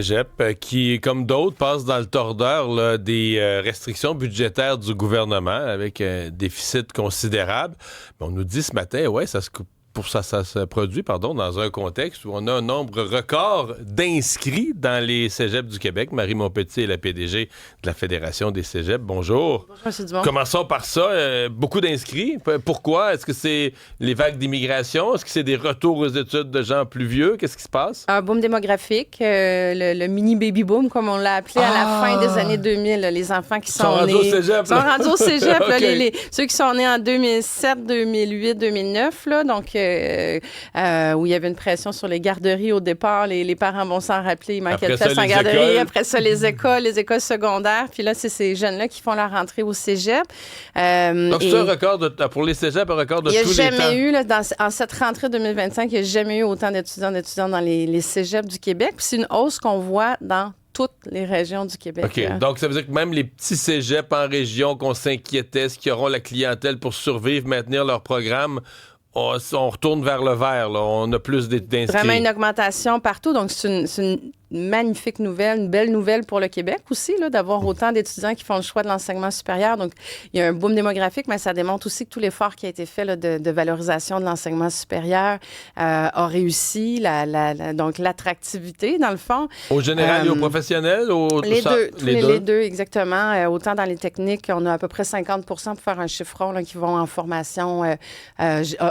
Cégep, qui, comme d'autres, passe dans le tordeur là, des restrictions budgétaires du gouvernement avec un déficit considérable. Mais on nous dit ce matin, ouais, ça se produit dans un contexte où on a un nombre record d'inscrits dans les cégeps du Québec. Marie Montpetit est la PDG de la Fédération des cégeps. Bonjour. Bonjour, M. Dumont. Commençons par ça. Beaucoup d'inscrits. Pourquoi? Est-ce que c'est les vagues d'immigration? Est-ce que c'est des retours aux études de gens plus vieux? Qu'est-ce qui se passe? Un boom démographique, le mini baby boom, comme on l'a appelé à la fin des années 2000. Là, les enfants qui sont nés... rendus au cégep. Sont rendus au cégep. Là, Okay. ceux qui sont nés en 2007, 2008, 2009. Là, donc, où il y avait une pression sur les garderies au départ. Les parents vont s'en rappeler. Il manquait de place en garderie. Écoles. Après ça, les écoles secondaires. Puis là, c'est ces jeunes-là qui font leur rentrée au cégep. Donc, c'est un record pour les cégeps, un record de tous les temps. Il n'y a jamais eu, là, en cette rentrée 2025, il n'y a jamais eu autant d'étudiants dans les cégeps du Québec. Puis c'est une hausse qu'on voit dans toutes les régions du Québec. OK. Donc, ça veut dire que même les petits cégeps en région qu'on s'inquiétait, est-ce qu'ils auront la clientèle pour survivre, maintenir leur programme, on retourne vers le vert. Là. On a plus d'inscrits. Vraiment une augmentation partout. Donc, c'est une magnifique nouvelle, une belle nouvelle pour le Québec aussi, là, d'avoir autant d'étudiants qui font le choix de l'enseignement supérieur. Donc, il y a un boom démographique, mais ça démontre aussi que tout l'effort qui a été fait là, de valorisation de l'enseignement supérieur a réussi. Donc, l'attractivité, dans le fond. Au général et au professionnel? Les deux, exactement. Autant dans les techniques, on a à peu près 50 pour faire un chiffron là, qui vont en formation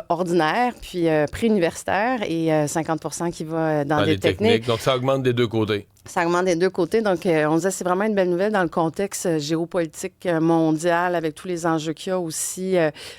ordinaire, puis préuniversitaire, et 50 qui va dans les techniques. Donc, ça augmente des deux côtés. Ça augmente des deux côtés. Donc, on disait c'est vraiment une belle nouvelle dans le contexte géopolitique mondial avec tous les enjeux qu'il y a aussi.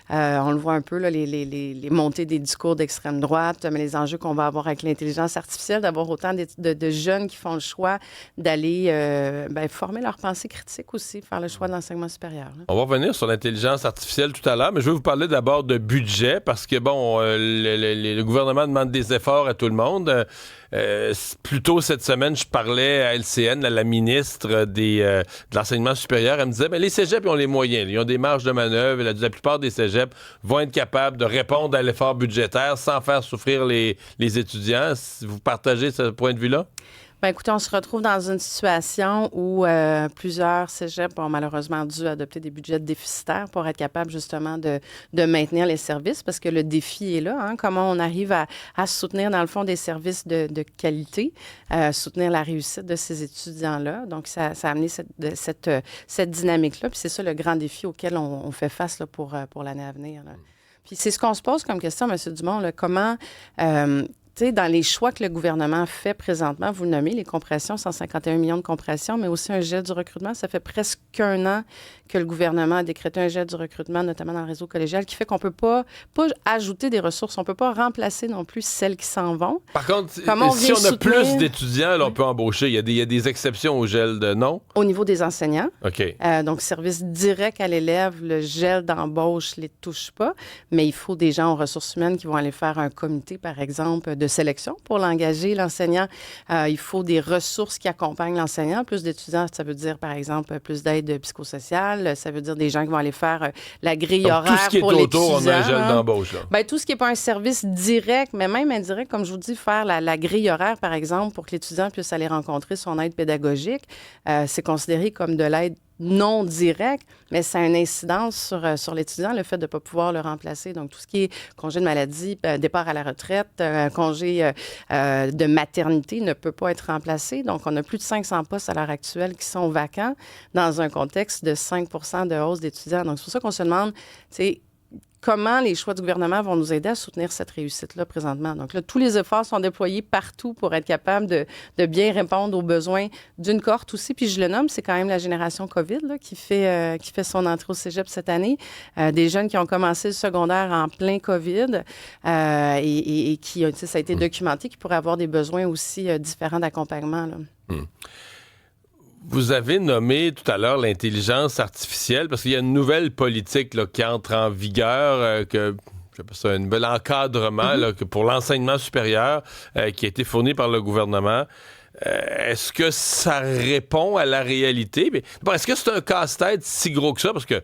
On le voit un peu, là, les montées des discours d'extrême droite, mais les enjeux qu'on va avoir avec l'intelligence artificielle, d'avoir autant de jeunes qui font le choix d'aller former leur pensée critique aussi, faire le choix de l'enseignement supérieur. Là. On va revenir sur l'intelligence artificielle tout à l'heure, mais je vais vous parler d'abord de budget parce que, le gouvernement demande des efforts à tout le monde. Plus tôt cette semaine, je parlais à LCN, à la ministre de l'enseignement supérieur. Elle me disait, les cégeps, ils ont les moyens. Ils ont des marges de manœuvre. Elle a dit, la plupart des cégeps vont être capables de répondre à l'effort budgétaire sans faire souffrir les étudiants. Vous partagez ce point de vue-là? Bien, écoutez, on se retrouve dans une situation où plusieurs cégeps ont malheureusement dû adopter des budgets déficitaires pour être capables justement de maintenir les services, parce que le défi est là. Hein, comment on arrive à soutenir, dans le fond, des services de qualité, soutenir la réussite de ces étudiants-là. Donc, ça a amené cette dynamique-là. Puis c'est ça le grand défi auquel on fait face là, pour l'année à venir. Là. Puis c'est ce qu'on se pose comme question, M. Dumont, là, comment... dans les choix que le gouvernement fait présentement, vous le nommez, les compressions, 151 millions de compressions, mais aussi un gel du recrutement. Ça fait presque un an que le gouvernement a décrété un gel du recrutement, notamment dans le réseau collégial, qui fait qu'on ne peut pas ajouter des ressources. On ne peut pas remplacer non plus celles qui s'en vont. Par contre, si on a plus d'étudiants, là, on peut embaucher. Il y a des exceptions au gel de non? Au niveau des enseignants. OK. Donc, service direct à l'élève, le gel d'embauche ne les touche pas, mais il faut des gens aux ressources humaines qui vont aller faire un comité, par exemple, de sélection pour l'engager, l'enseignant. Il faut des ressources qui accompagnent l'enseignant. Plus d'étudiants, ça veut dire, par exemple, plus d'aide psychosociale. Ça veut dire des gens qui vont aller faire la grille donc, horaire pour l'étudiant. Tout ce qui est autour, on a un gel d'embauche. Là. Tout ce qui n'est pas un service direct, mais même indirect, comme je vous dis, faire la grille horaire, par exemple, pour que l'étudiant puisse aller rencontrer son aide pédagogique, c'est considéré comme de l'aide non direct, mais ça a une incidence sur l'étudiant, le fait de ne pas pouvoir le remplacer. Donc, tout ce qui est congé de maladie, départ à la retraite, congé de maternité ne peut pas être remplacé. Donc, on a plus de 500 postes à l'heure actuelle qui sont vacants dans un contexte de 5 de hausse d'étudiants. Donc, c'est pour ça qu'on se demande, comment les choix du gouvernement vont nous aider à soutenir cette réussite-là présentement. Donc là, tous les efforts sont déployés partout pour être capable de bien répondre aux besoins d'une cohorte aussi. Puis je le nomme, c'est quand même la génération COVID là, qui fait son entrée au cégep cette année. Des jeunes qui ont commencé le secondaire en plein COVID et qui, ça a été documenté, qui pourraient avoir des besoins aussi différents d'accompagnement. Là. Vous avez nommé tout à l'heure l'intelligence artificielle parce qu'il y a une nouvelle politique là, qui entre en vigueur, un nouvel encadrement là, pour l'enseignement supérieur qui a été fourni par le gouvernement. Est-ce que ça répond à la réalité? Mais, est-ce que c'est un casse-tête si gros que ça? Parce que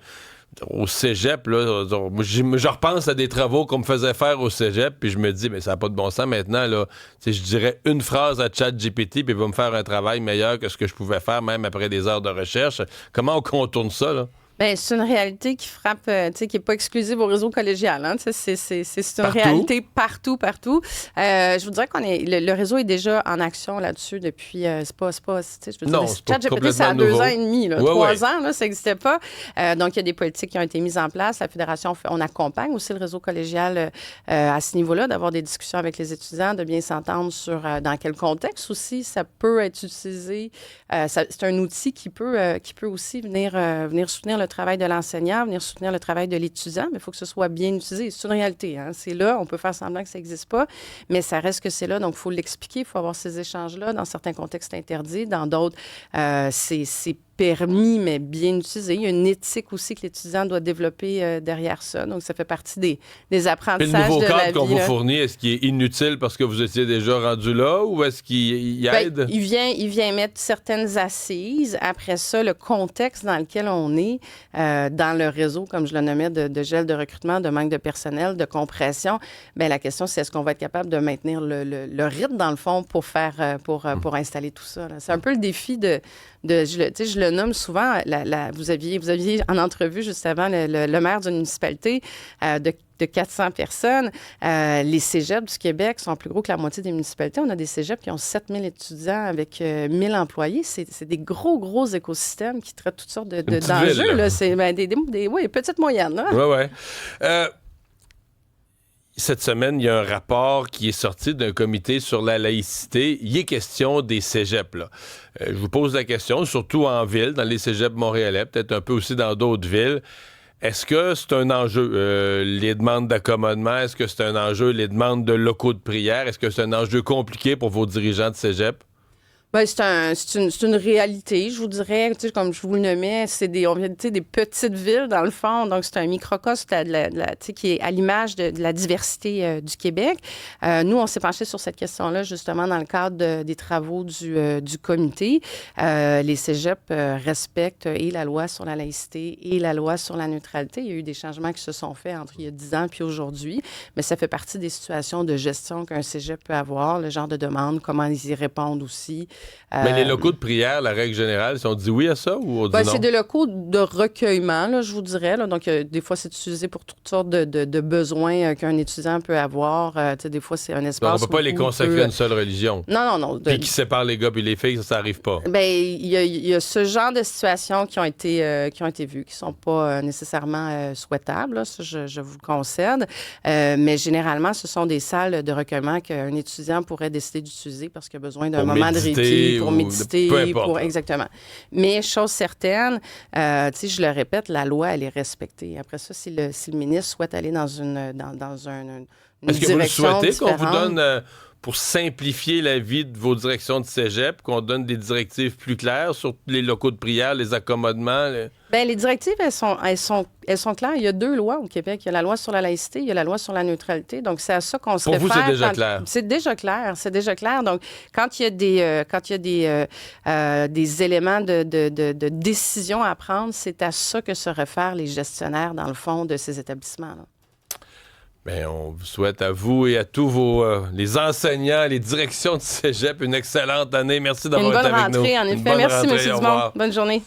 au cégep, là, moi, je repense à des travaux qu'on me faisait faire au cégep, puis je me dis, mais ça n'a pas de bon sens maintenant, là. Tu sais, je dirais une phrase à ChatGPT, puis il va me faire un travail meilleur que ce que je pouvais faire, même après des heures de recherche. Comment on contourne ça, là? Bien, c'est une réalité qui frappe, tu sais, qui n'est pas exclusive au réseau collégial. Hein, c'est une Partout? réalité partout. Je vous dirais le réseau est déjà en action là-dessus depuis, c'est pas, tu sais, je veux Non, dire, c'est pas ChatGPT, c'est à complètement 2 nouveau. ans et demi, là, Ouais, 3 ouais. ans, là, ça n'existait pas. Donc, il y a des politiques qui ont été mises en place. La Fédération, on accompagne aussi le réseau collégial à ce niveau-là, d'avoir des discussions avec les étudiants, de bien s'entendre sur dans quel contexte aussi ça peut être utilisé. C'est un outil qui peut aussi venir soutenir le travail de l'enseignant, venir soutenir le travail de l'étudiant, mais il faut que ce soit bien utilisé. C'est une réalité. Hein? C'est là, on peut faire semblant que ça n'existe pas, mais ça reste que c'est là, donc il faut l'expliquer, il faut avoir ces échanges-là. Dans certains contextes interdits, dans d'autres, c'est permis, mais bien utilisé. Il y a une éthique aussi que l'étudiant doit développer derrière ça. Donc, ça fait partie des Puis le apprentissages nouveau de la cadre vie. qu'on vous là. fournit, est-ce qu'il est inutile parce que vous étiez déjà rendu là, ou est-ce qu'il Ben, aide? il vient mettre certaines assises. Après ça, le contexte dans lequel on est, dans le réseau, comme je le nommais, de gel de recrutement, de manque de personnel, de compression, bien, la question, c'est est-ce qu'on va être capable de maintenir le rythme, dans le fond, pour installer tout ça. Là. C'est un peu le défi je le nomme souvent, vous aviez en entrevue juste avant le maire d'une municipalité de 400 personnes. Les cégeps du Québec sont plus gros que la moitié des municipalités. On a des cégeps qui ont 7000 étudiants avec 1000 employés. C'est des gros écosystèmes qui traitent toutes sortes d'enjeux. Là. C'est des petites moyennes. Hein? Ouais. Cette semaine, il y a un rapport qui est sorti d'un comité sur la laïcité. Il est question des cégeps, là. Je vous pose la question, surtout en ville, dans les cégeps montréalais, peut-être un peu aussi dans d'autres villes. Est-ce que c'est un enjeu, les demandes d'accommodement? Est-ce que c'est un enjeu, les demandes de locaux de prière? Est-ce que c'est un enjeu compliqué pour vos dirigeants de cégep? Bien, c'est une réalité, je vous dirais, tu sais, comme je vous le nommais, c'est des petites villes, dans le fond, donc c'est un microcosme tu sais, qui est à l'image de la diversité du Québec. Nous, on s'est penché sur cette question-là, justement, dans le cadre des travaux du comité. Les cégeps respectent et la loi sur la laïcité et la loi sur la neutralité. Il y a eu des changements qui se sont faits entre il y a 10 ans puis aujourd'hui, mais ça fait partie des situations de gestion qu'un cégep peut avoir, le genre de demande, comment ils y répondent aussi. Mais les locaux de prière, la règle générale, si on dit oui à ça ou on dit non? C'est des locaux de recueillement, là, je vous dirais. Là. Donc, des fois, c'est utilisé pour toutes sortes de besoins qu'un étudiant peut avoir. Des fois, c'est un espace. Donc, on ne peut pas les consacrer à une seule religion. Non. Puis qui sépare les gars et les filles, ça n'arrive pas. Bien, il y a ce genre de situations qui ont été vues, qui ne sont pas nécessairement souhaitables. Là, ça, je vous le concède. Mais généralement, ce sont des salles de recueillement qu'un étudiant pourrait décider d'utiliser parce qu'il a besoin d'un moment de répit, pour méditer, peu importe, exactement. Mais chose certaine, je le répète, la loi, elle est respectée. Après ça, si le ministre souhaite aller dans une Est-ce que vous le souhaitez différente, qu'on vous donne, pour simplifier la vie de vos directions de cégep, qu'on donne des directives plus claires sur les locaux de prière, les accommodements? Bien, les directives, elles sont claires. Il y a 2 lois au Québec. Il y a la loi sur la laïcité, il y a la loi sur la neutralité. Donc, c'est à ça qu'on se réfère. Pour vous, c'est déjà clair? C'est déjà clair. Donc, quand il y a des éléments de décision à prendre, c'est à ça que se réfèrent les gestionnaires, dans le fond, de ces établissements-là. Bien, on vous souhaite à vous et à tous les enseignants, les directions de cégep une excellente année. Merci d'avoir été avec nous. Une bonne rentrée, en effet. Merci, M. Dumont. Bonne journée.